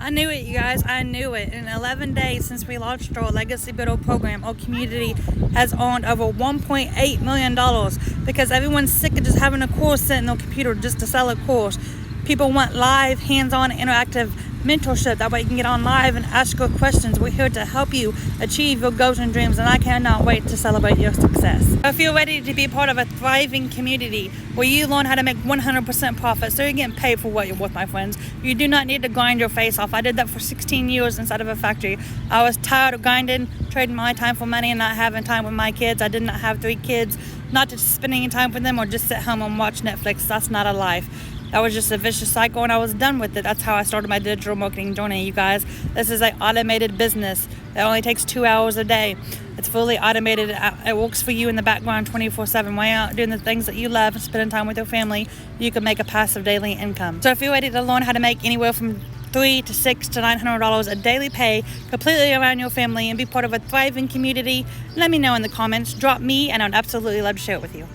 I knew it, you guys. I knew it. In 11 days since we launched our Legacy Builder program, our community has earned over $1.8 million because everyone's sick of just having a course sent in their computer just to sell a course. People want live, hands-on, interactive mentorship. That way you can get on live and ask your questions. We're here to help you achieve your goals and dreams, and I cannot wait to celebrate your success. If you're ready to be part of a thriving community where you learn how to make 100% profit, so you're getting paid for what you're worth, my friends, you do not need to grind your face off. I did that for 16 years inside of a factory. I was tired of grinding, trading my time for money and not having time with my kids. I did not have 3 kids, not just spending time with them or just sit home and watch Netflix. That's not a life. That was just a vicious cycle, and I was done with it. That's how I started my digital marketing journey, you guys. This is an automated business. It only takes 2 hours a day. It's fully automated. It works for you in the background 24/7. While you're out doing the things that you love and spending time with your family, you can make a passive daily income. So if you're ready to learn how to make anywhere from $300 to $600 to $900 a daily pay completely around your family and be part of a thriving community, let me know in the comments. Drop me, and I'd absolutely love to share it with you.